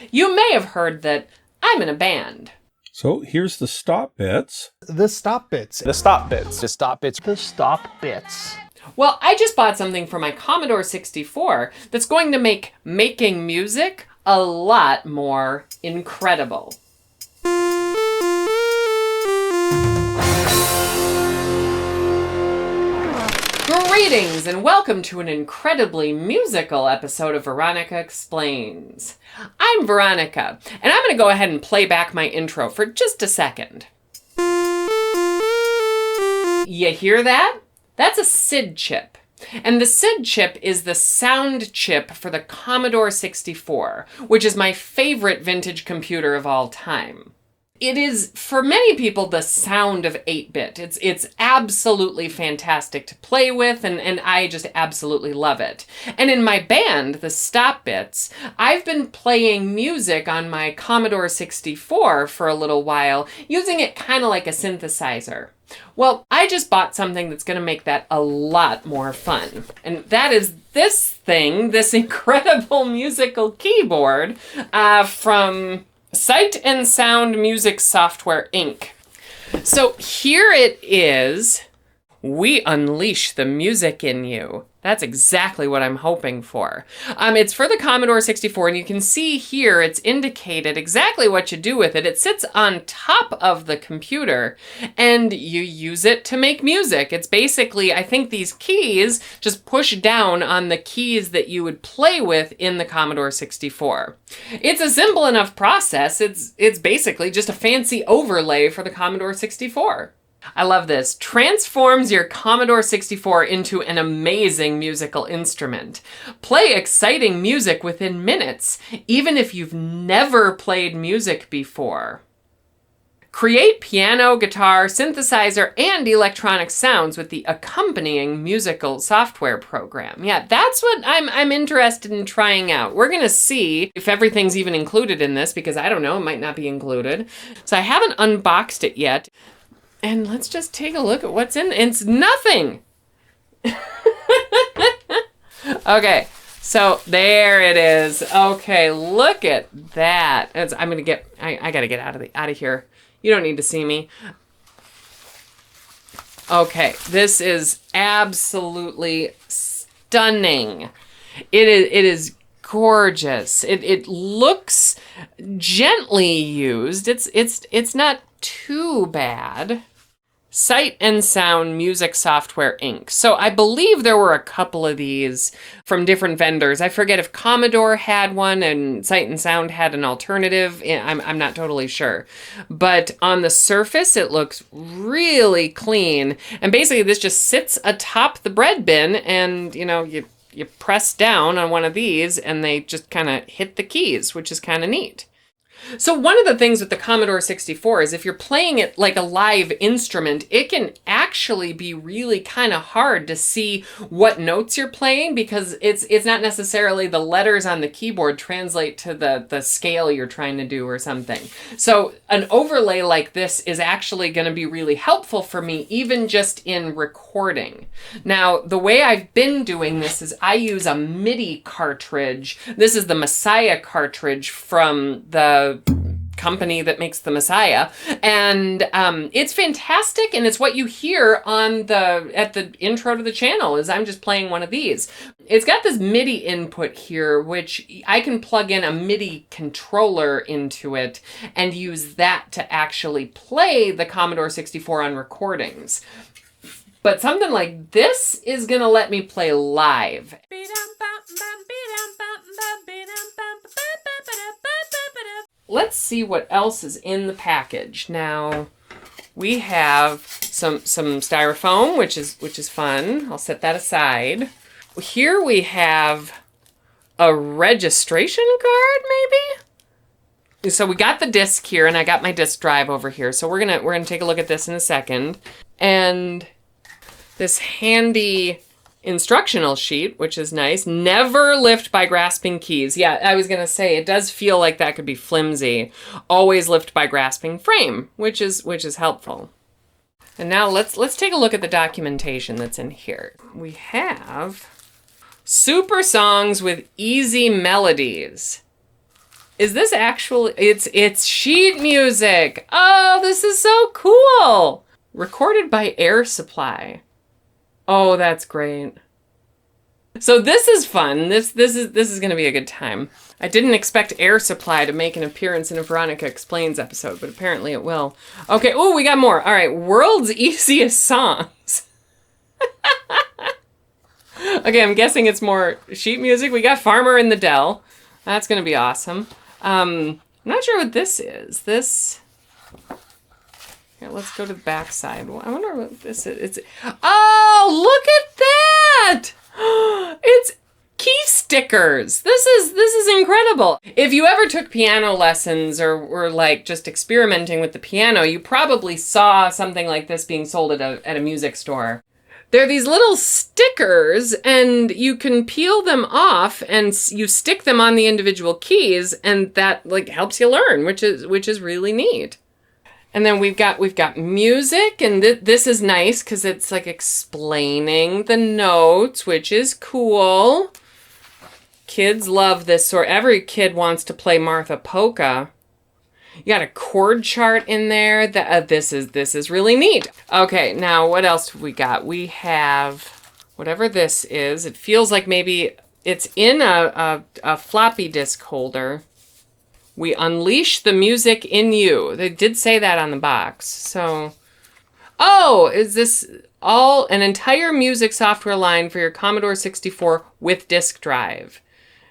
You may have heard that I'm in a band. So here's the stop bits. The stop bits. The stop bits. The stop bits. The stop bits. Well, I just bought something for my Commodore 64 that's going to make making music a lot more incredible. Greetings and welcome to an incredibly musical episode of Veronica Explains. I'm Veronica, and I'm going to go ahead and play back my intro for just a second. You hear that? That's a SID chip. And the SID chip is the sound chip for the Commodore 64, which is my favorite vintage computer of all time. It is, for many people, the sound of 8-bit. It's absolutely fantastic to play with, and I just absolutely love it. And in my band, the Stop Bits, I've been playing music on my Commodore 64 for a little while, using it kind of like a synthesizer. Well, I just bought something that's going to make that a lot more fun. And that is this thing, this incredible musical keyboard from Sight and Sound Music Software, Inc. So here it is. We unleash the music in you. That's exactly what I'm hoping for. It's for the Commodore 64, and you can see here it's indicated exactly what you do with it. It sits on top of the computer, and you use it to make music. It's basically, I think these keys just push down on the keys that you would play with in the Commodore 64. It's a simple enough process. It's basically just a fancy overlay for the Commodore 64. I love this. Transforms your Commodore 64 into an amazing musical instrument. Play exciting music within minutes, even if you've never played music before. Create piano, guitar, synthesizer, and electronic sounds with the accompanying musical software program. Yeah, that's what I'm interested in trying out. We're going to see if everything's even included in this, because I don't know, it might not be included. So I haven't unboxed it yet. And let's just take a look at what's in. It's nothing. Okay, so there it is. Okay, look at that. I gotta get out of here. You don't need to see me. Okay, this is absolutely stunning. It is gorgeous. It looks gently used. It's not too bad. Sight and Sound Music Software, Inc. So I believe there were a couple of these from different vendors. I forget if Commodore had one and Sight and Sound had an alternative. I'm not totally sure. But on the surface, it looks really clean. And basically, this just sits atop the bread bin, and you press down on one of these, and they just kind of hit the keys, which is kind of neat. So one of the things with the Commodore 64 is if you're playing it like a live instrument, it can actually be really kind of hard to see what notes you're playing, because it's not necessarily the letters on the keyboard translate to the scale you're trying to do or something. So an overlay like this is actually going to be really helpful for me, even just in recording. Now, the way I've been doing this is I use a MIDI cartridge. This is the Messiah cartridge from the company that makes the Messiah, and it's fantastic, and it's what you hear at the intro to the channel is I'm just playing one of these. It's got this MIDI input here, which I can plug in a MIDI controller into it and use that to actually play the Commodore 64 on recordings. But something like this is gonna let me play live. Let's see what else is in the package. Now, we have some styrofoam, which is fun. I'll set that aside. Here we have a registration card, maybe? So we got the disc here, and I got my disc drive over here. So we're gonna take a look at this in a second. And this handy instructional sheet, which is nice. Never lift by grasping keys. Yeah, I was gonna say, it does feel like that could be flimsy. Always lift by grasping frame, which is helpful. And now let's take a look at the documentation that's in here. We have super songs with easy melodies. Is this actually, it's sheet music. Oh, this is so cool. Recorded by Air Supply. Oh, that's great. So this is fun. This is going to be a good time. I didn't expect Air Supply to make an appearance in a Veronica Explains episode, but apparently it will. Okay, oh, we got more. All right, World's Easiest Songs. Okay, I'm guessing it's more sheet music. We got Farmer in the Dell. That's going to be awesome. I'm not sure what this is. Here, let's go to the back side. I wonder what this is. Oh, look at that! It's key stickers. This is incredible. If you ever took piano lessons or were like just experimenting with the piano, you probably saw something like this being sold at a music store. They're these little stickers, and you can peel them off and you stick them on the individual keys, and that like helps you learn, which is really neat. And then we've got music, and this is nice because it's like explaining the notes, which is cool. Kids love this sort. Every kid wants to play Martha Polka. You got a chord chart in there. This is really neat. Okay, now what else have we got? We have whatever this is. It feels like maybe it's in a floppy disk holder. We unleash the music in you. They did say that on the box. So, oh, is this all an entire music software line for your Commodore 64 with disk drive?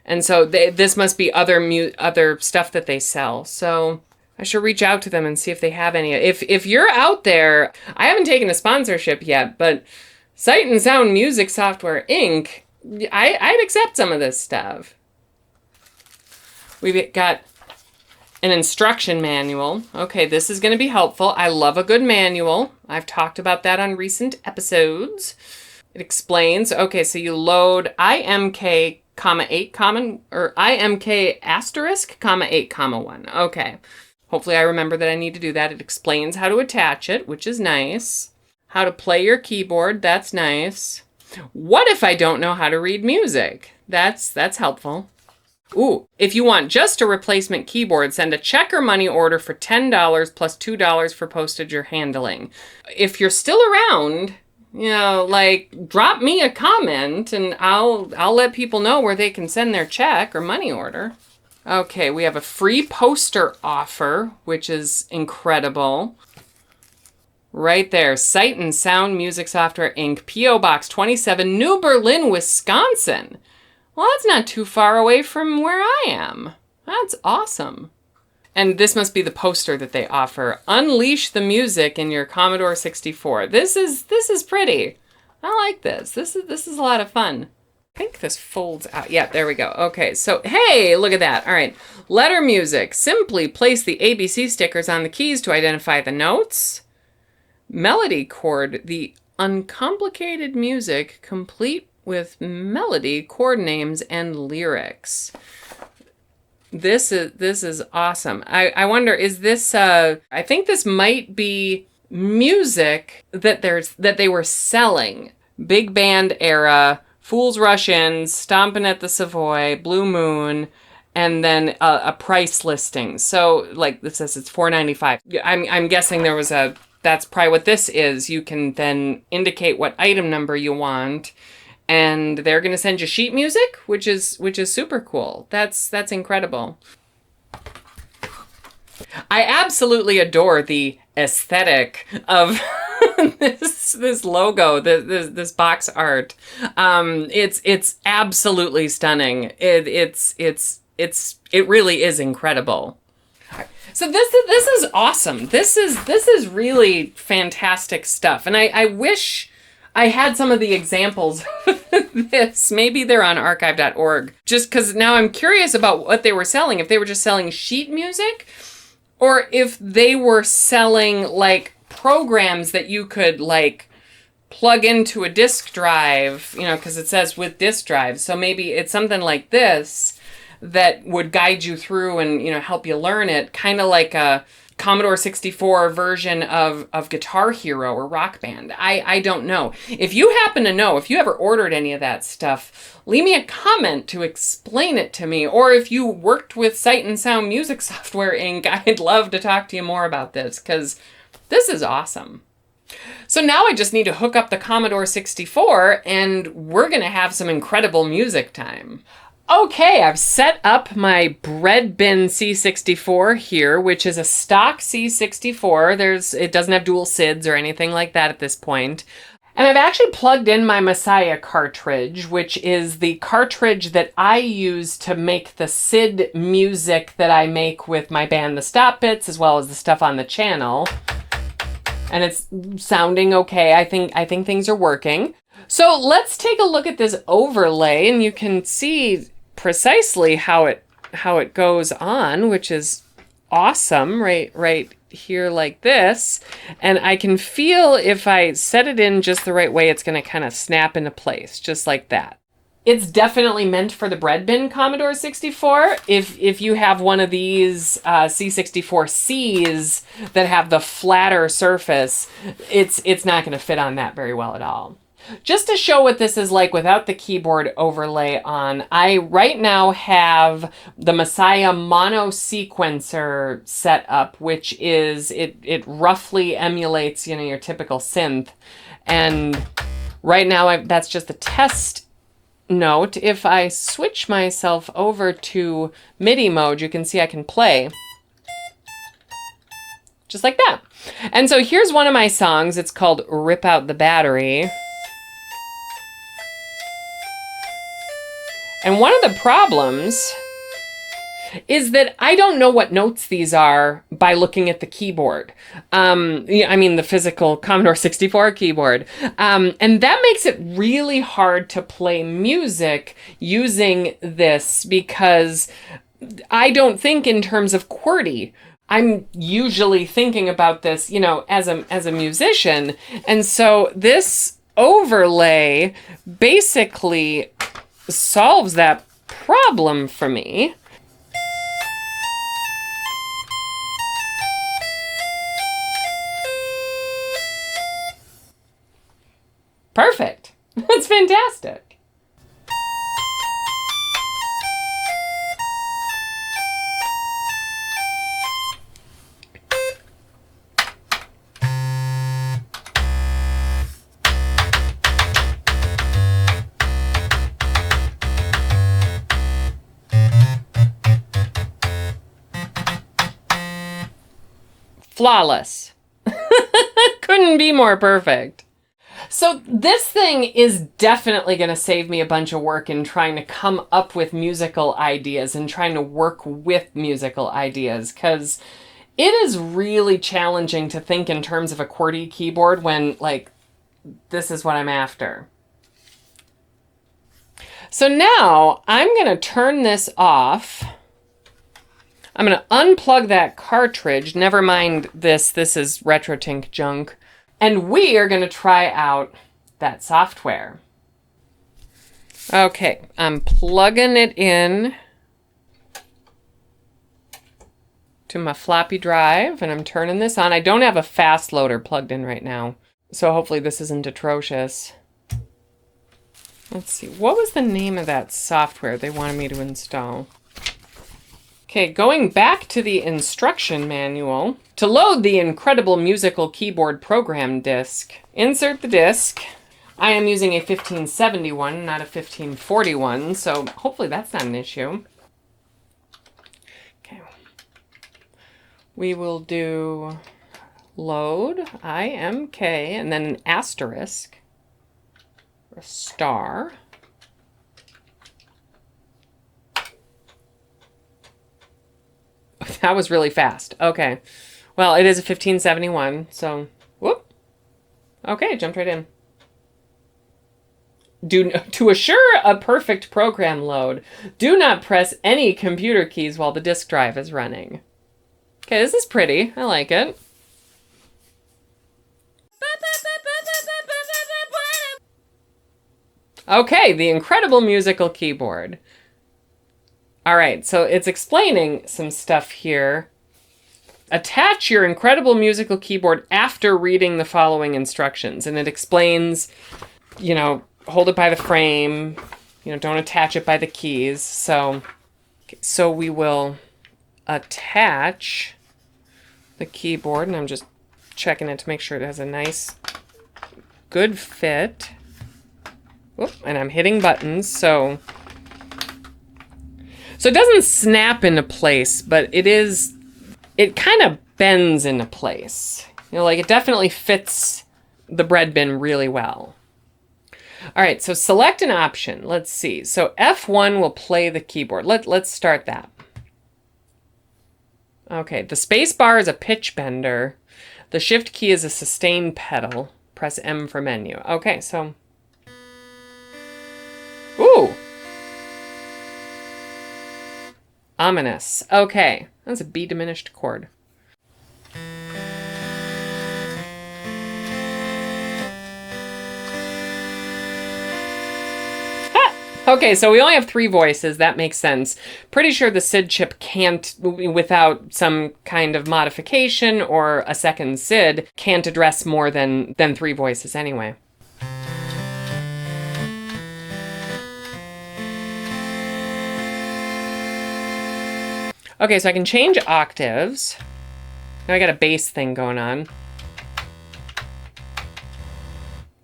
And so this must be other stuff that they sell. So I should reach out to them and see if they have any. If you're out there, I haven't taken a sponsorship yet, but Sight and Sound Music Software Inc., I'd accept some of this stuff. We've got an instruction manual. Okay, this is going to be helpful. I love a good manual. I've talked about that on recent episodes. It explains, okay, so you load IMK, 8, or IMK asterisk, 8, 1. Okay. Hopefully I remember that I need to do that. It explains how to attach it, which is nice. How to play your keyboard, that's nice. What if I don't know how to read music? That's helpful. Ooh, if you want just a replacement keyboard, send a check or money order for $10 plus $2 for postage or handling. If you're still around, like drop me a comment and I'll let people know where they can send their check or money order. Okay, we have a free poster offer, which is incredible. Right there, Sight and Sound Music Software Inc., P.O. Box 27, New Berlin, Wisconsin. Well, that's not too far away from where I am. That's awesome. And this must be the poster that they offer. Unleash the music in your Commodore 64. This is pretty. I like this. This is a lot of fun. I think this folds out. Yeah, there we go. Okay, so hey, look at that. All right, letter music. Simply place the ABC stickers on the keys to identify the notes. Melody chord, the uncomplicated music complete with melody, chord names, and lyrics. This is awesome. I wonder, is this I think this might be music that they were selling. Big band era, Fools Rush In, Stompin' at the Savoy, Blue Moon, and then a price listing. So like this says it's $4.95. I'm guessing there was that's probably what this is. You can then indicate what item number you want. And they're going to send you sheet music, which is super cool. That's incredible. I absolutely adore the aesthetic of this logo, this box art. It's absolutely stunning. It really is incredible. So this is awesome. This is really fantastic stuff. And I wish I had some of the examples of this. Maybe they're on archive.org. Just because now I'm curious about what they were selling. If they were just selling sheet music, or if they were selling like programs that you could like plug into a disk drive, because it says with disk drive. So maybe it's something like this that would guide you through and, help you learn it. Kind of like a Commodore 64 version of Guitar Hero or Rock Band. I don't know. If you happen to know, if you ever ordered any of that stuff, leave me a comment to explain it to me. Or if you worked with Sight and Sound Music Software Inc., I'd love to talk to you more about this, because this is awesome. So now I just need to hook up the Commodore 64 and we're going to have some incredible music time. Okay, I've set up my bread bin C64 here, which is a stock C64. It doesn't have dual SIDs or anything like that at this point. And I've actually plugged in my Messiah cartridge, which is the cartridge that I use to make the SID music that I make with my band, The Stop Bits, as well as the stuff on the channel. And it's sounding okay. I think things are working. So let's take a look at this overlay, and you can see precisely how it goes on, which is awesome, right here like this. And I can feel if I set it in just the right way, it's going to kind of snap into place, just like that. It's definitely meant for the bread bin Commodore 64. If you have one of these C64Cs that have the flatter surface, it's not going to fit on that very well at all. Just to show what this is like without the keyboard overlay on, I right now have the Messiah mono sequencer set up, which is, it roughly emulates, your typical synth. And right now that's just a test note. If I switch myself over to MIDI mode, you can see I can play. Just like that. And so here's one of my songs. It's called Rip Out the Battery. And one of the problems is that I don't know what notes these are by looking at the keyboard. I mean, the physical Commodore 64 keyboard. And that makes it really hard to play music using this, because I don't think in terms of QWERTY. I'm usually thinking about this, as a musician. And so this overlay basically solves that problem for me. Perfect. That's fantastic. Flawless. Couldn't be more perfect. So this thing is definitely going to save me a bunch of work in trying to come up with musical ideas and trying to work with musical ideas, because it is really challenging to think in terms of a QWERTY keyboard when, this is what I'm after. So now I'm going to turn this off. I'm going to unplug that cartridge. Never mind this. This is RetroTink junk. And we are going to try out that software. Okay, I'm plugging it in to my floppy drive, and I'm turning this on. I don't have a fast loader plugged in right now, so hopefully this isn't atrocious. Let's see, what was the name of that software they wanted me to install? Okay, going back to the instruction manual. To load the incredible musical keyboard program disc, insert the disc. I am using a 1571, not a 1541, so hopefully that's not an issue. Okay. We will do load, IMK, and then an asterisk, or a star. That was really fast. Okay. Well, it is a 1571, so whoop. Okay, jumped right in. To assure a perfect program load, do not press any computer keys while the disk drive is running. Okay, this is pretty. I like it. Okay, the incredible musical keyboard. All right, so it's explaining some stuff here. attach your incredible musical keyboard after reading the following instructions. And it explains, hold it by the frame, don't attach it by the keys. So we will attach the keyboard, and I'm just checking it to make sure it has a nice, good fit. Oop, and I'm hitting buttons, so it doesn't snap into place, but it kind of bends into place. It definitely fits the bread bin really well. All right, so select an option. Let's see. So F1 will play the keyboard. Let's start that. Okay, the space bar is a pitch bender. The shift key is a sustain pedal. Press M for menu. Okay, so... Ooh! Ominous. Okay, that's a B diminished chord. Okay, so we only have 3 voices. That makes sense. Pretty sure the SID chip can't, without some kind of modification or a second SID, can't address more than 3 voices anyway. Okay, so I can change octaves. Now I got a bass thing going on.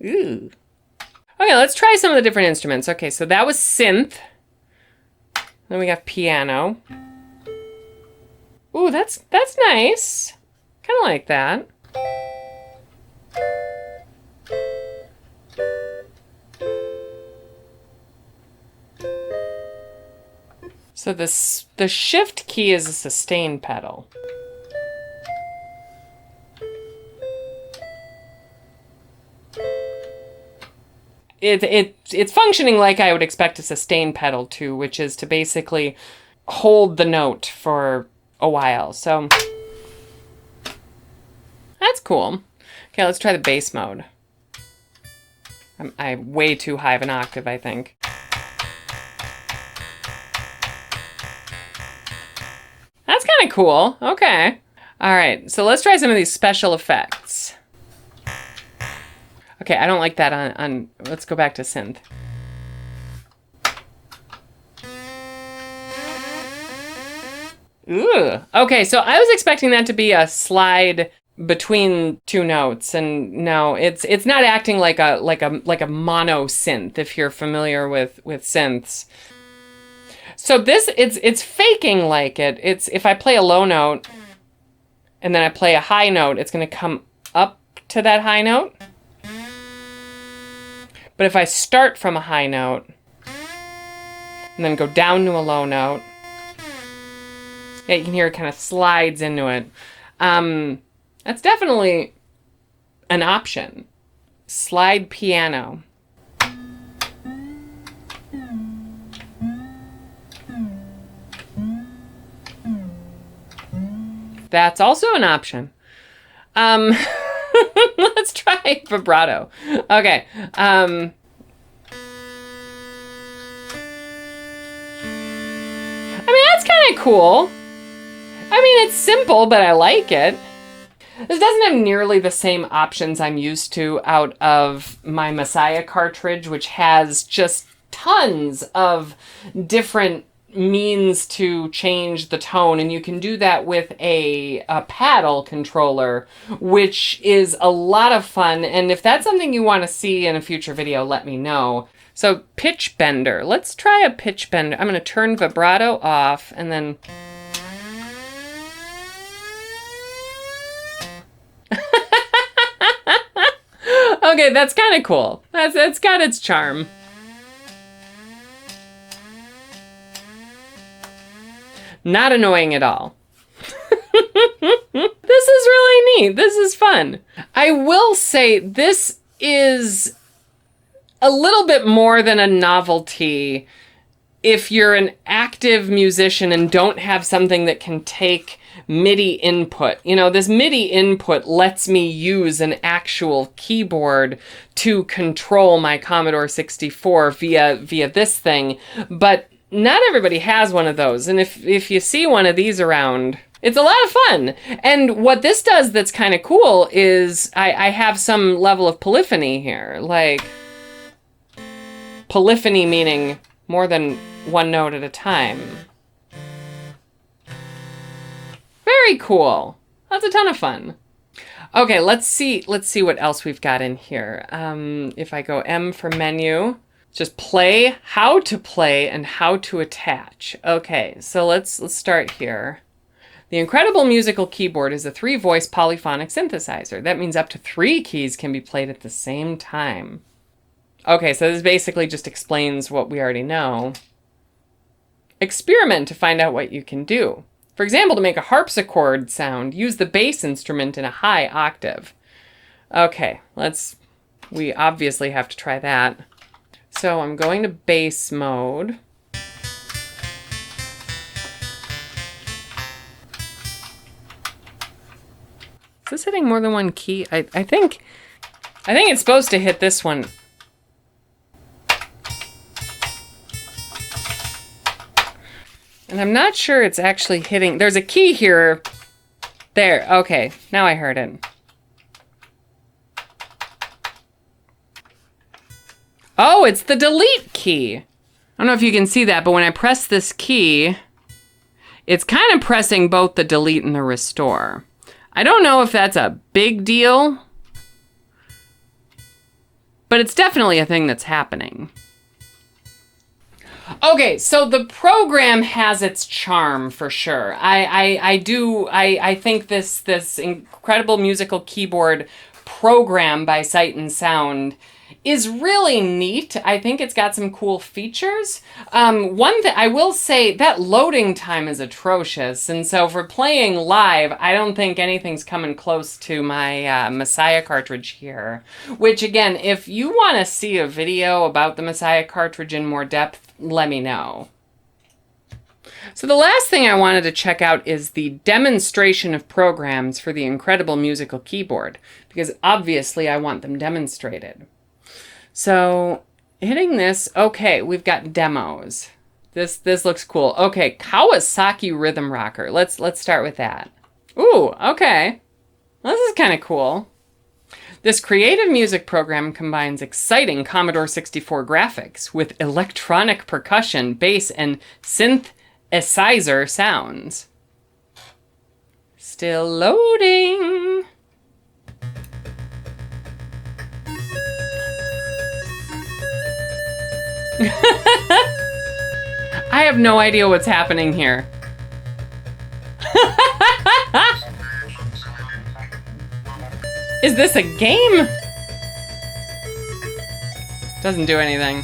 Ooh. Okay, let's try some of the different instruments. Okay, so that was synth. Then we got piano. Ooh, that's nice. Kind of like that. So the shift key is a sustain pedal. It's functioning like I would expect a sustain pedal to, which is to basically hold the note for a while. So that's cool. Okay, let's try the bass mode. I'm way too high of an octave, I think. That's kind of cool. Okay. All right, so let's try some of these special effects. Okay, I don't like that on let's go back to synth. Ooh. Okay, so I was expecting that to be a slide between 2 notes, and no, it's not acting like a mono synth, if you're familiar with synths. So this it's faking like it. It's if I play a low note and then I play a high note, it's going to come up to that high note. But if I start from a high note and then go down to a low note, yeah, you can hear it kind of slides into it. That's definitely an option. Slide piano. That's also an option. Let's try vibrato. Okay. I mean, that's kind of cool. I mean, it's simple, but I like it. This doesn't have nearly the same options I'm used to out of my Messiah cartridge, which has just tons of different means to change the tone, and you can do that with a paddle controller, which is a lot of fun. And if that's something you want to see in a future video, let me know. So pitch bender. Let's try a pitch bender. I'm going to turn vibrato off and then... Okay, that's kind of cool. That's got its charm. Not annoying at all. This is really neat. This is fun. I will say this is a little bit more than a novelty if you're an active musician and don't have something that can take MIDI input. You know, this MIDI input lets me use an actual keyboard to control my Commodore 64 via this thing, but not everybody has one of those. And if you see one of these around, It's a lot of fun. And what this does that's kind of cool is I have some level of polyphony here. Like, polyphony meaning more than one note at a time. Very cool. That's a ton of fun. Okay, let's see what else we've got in here. If I go M for menu, just play, how to play, and how to attach. Okay, so let's start here. The Incredible Musical Keyboard is a 3-voice polyphonic synthesizer. That means up to 3 keys can be played at the same time. Okay, so this basically just explains what we already know. Experiment to find out what you can do. For example, to make a harpsichord sound, use the bass instrument in a high octave. Okay, we obviously have to try that. So I'm going to bass mode. Is this hitting more than one key? I think it's supposed to hit this one. And I'm not sure it's actually hitting. There's a key here. There. Okay. Now I heard it. Oh, it's the delete key. I don't know if you can see that, but when I press this key, it's kind of pressing both the delete and the restore. I don't know if that's a big deal, but it's definitely a thing that's happening. Okay, so the program has its charm for sure. I think this Incredible Musical Keyboard program by Sight and Sound is really neat. I think it's got some cool features. One thing I will say, that loading time is atrocious, and so for playing live, I don't think anything's coming close to my Messiah cartridge here. Which again, if you want to see a video about the Messiah cartridge in more depth, let me know. So the last thing I wanted to check out is the demonstration of programs for the Incredible Musical Keyboard, because obviously I want them demonstrated. So hitting this, okay, we've got demos. This looks cool. Okay, Kawasaki Rhythm Rocker. Let's start with that. Ooh, okay. Well, this is kind of cool. This creative music program combines exciting Commodore 64 graphics with electronic percussion, bass, and synthesizer sounds. Still loading. I have no idea what's happening here. Is this a game? Doesn't do anything.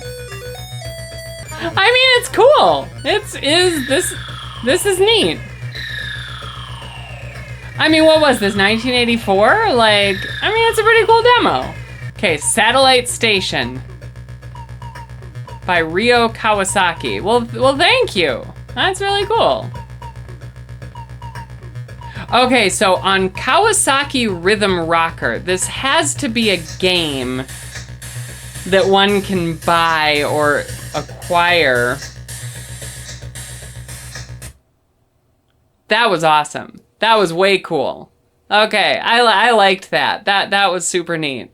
I mean, it's cool. This is neat. I mean, what was this, 1984? Like, I mean, it's a pretty cool demo. Okay, Satellite Station by Ryo Kawasaki. Well, thank you. That's really cool. Okay, so on Kawasaki Rhythm Rocker, this has to be a game that one can buy or acquire. That was awesome. That was way cool. Okay, I liked that. That was super neat.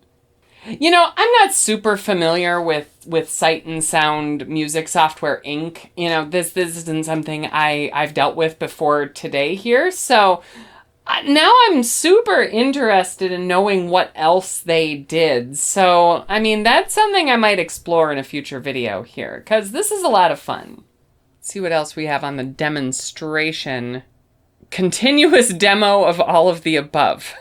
You know, I'm not super familiar with Sight and Sound Music Software Inc. You know, this isn't something I've dealt with before today here, so now I'm super interested in knowing what else they did. So, I mean, that's something I might explore in a future video here, because this is a lot of fun. Let's see what else we have on the demonstration. Continuous demo of all of the above.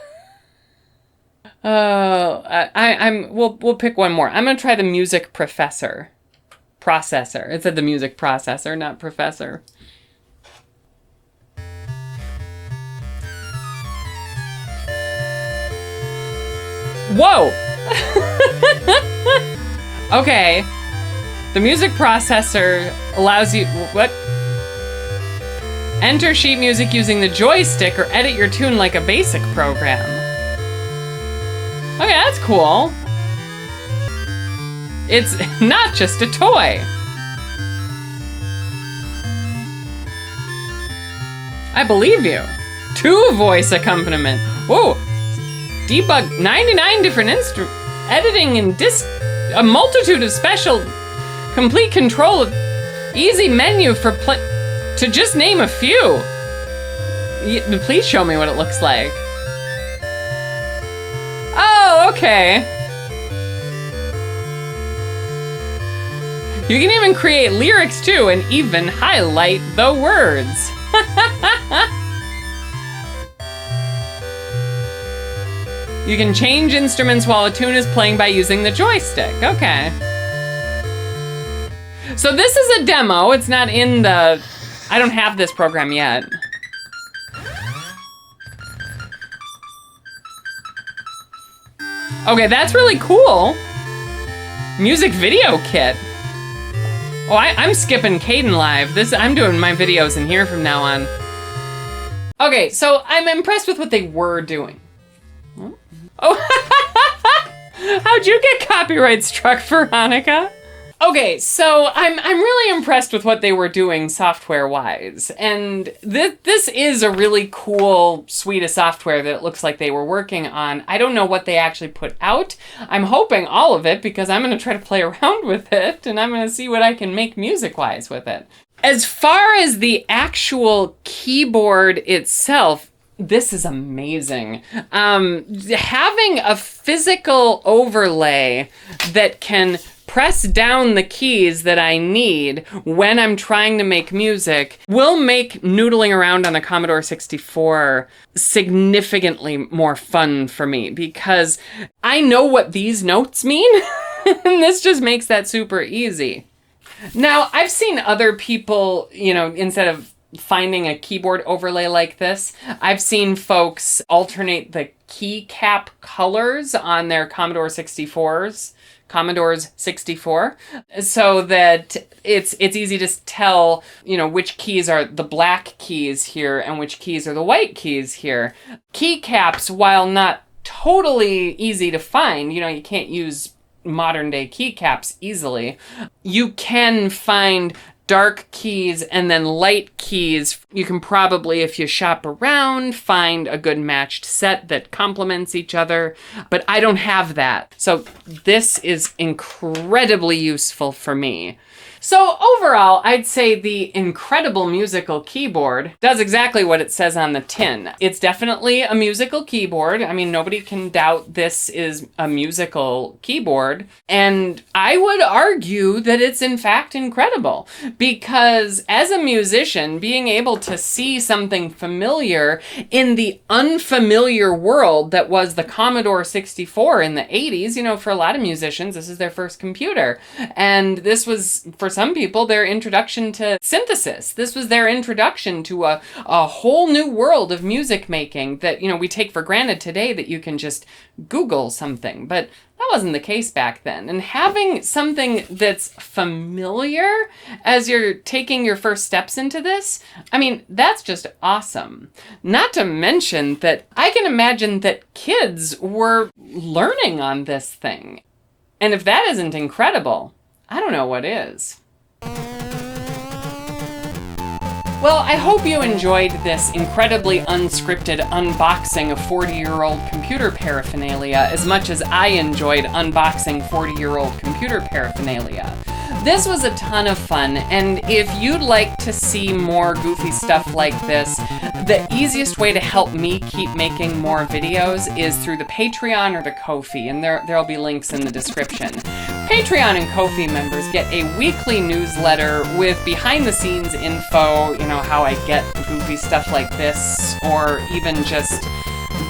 We'll pick one more. I'm gonna try the music processor. It said the music processor, not professor. Whoa! Okay. The music processor allows you, what? Enter sheet music using the joystick or edit your tune like a basic program. Okay, that's cool. It's not just a toy. I believe you. 2 voice accompaniment. Whoa. Debug 99 different instruments. Editing and a multitude of special. Complete control of easy menu for to just name a few. Please show me what it looks like. Oh, okay. You can even create lyrics too and even highlight the words. You can change instruments while a tune is playing by using the joystick. Okay. So this is a demo. It's not in the... I don't have this program yet. Okay, that's really cool. Music video kit. Oh, I'm skipping Caden Live. I'm doing my videos in here from now on. Okay, so I'm impressed with what they were doing. Oh, how'd you get copyright struck, Veronica? Okay, so I'm really impressed with what they were doing software-wise, and this is a really cool suite of software that it looks like they were working on. I don't know what they actually put out. I'm hoping all of it because I'm going to try to play around with it, and I'm going to see what I can make music-wise with it. As far as the actual keyboard itself, this is amazing. Having a physical overlay that can press down the keys that I need when I'm trying to make music will make noodling around on the Commodore 64 significantly more fun for me because I know what these notes mean, and this just makes that super easy. Now, I've seen other people, instead of finding a keyboard overlay like this, I've seen folks alternate the keycap colors on their Commodore 64s. Commodore's 64, so that it's easy to tell, which keys are the black keys here and which keys are the white keys here. Keycaps, while not totally easy to find, you can't use modern day keycaps easily. You can find dark keys and then light keys. You can probably, if you shop around, find a good matched set that complements each other, but I don't have that. So this is incredibly useful for me. So overall, I'd say the incredible musical keyboard does exactly what it says on the tin. It's definitely a musical keyboard. I mean, nobody can doubt this is a musical keyboard. And I would argue that it's in fact incredible because as a musician, being able to see something familiar in the unfamiliar world that was the Commodore 64 in the 80s, for a lot of musicians, this is their first computer. And this was, for some people, their introduction to synthesis. This was their introduction to a whole new world of music making that, we take for granted today that you can just Google something. But that wasn't the case back then. And having something that's familiar as you're taking your first steps into this, that's just awesome. Not to mention that I can imagine that kids were learning on this thing. And if that isn't incredible, I don't know what is. Well, I hope you enjoyed this incredibly unscripted unboxing of 40-year-old computer paraphernalia as much as I enjoyed unboxing 40-year-old computer paraphernalia. This was a ton of fun, and if you'd like to see more goofy stuff like this, the easiest way to help me keep making more videos is through the Patreon or the Ko-fi, and there'll be links in the description. Patreon and Ko-fi members get a weekly newsletter with behind-the-scenes info, how I get goofy stuff like this, or even just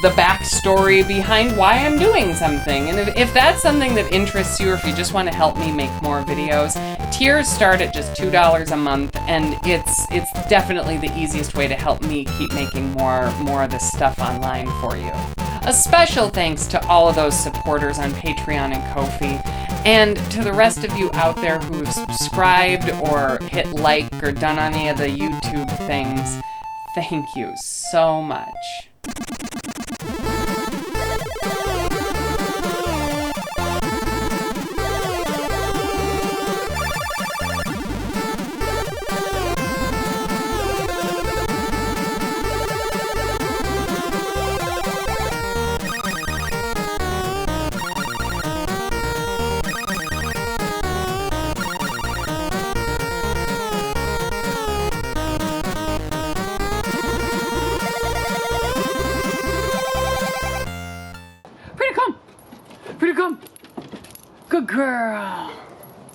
the backstory behind why I'm doing something. And if that's something that interests you, or if you just want to help me make more videos, tiers start at just $2 a month, and it's definitely the easiest way to help me keep making more of this stuff online for you. A special thanks to all of those supporters on Patreon and Ko-fi, and to the rest of you out there who've subscribed or hit like or done any of the YouTube things. Thank you so much. come. Good girl.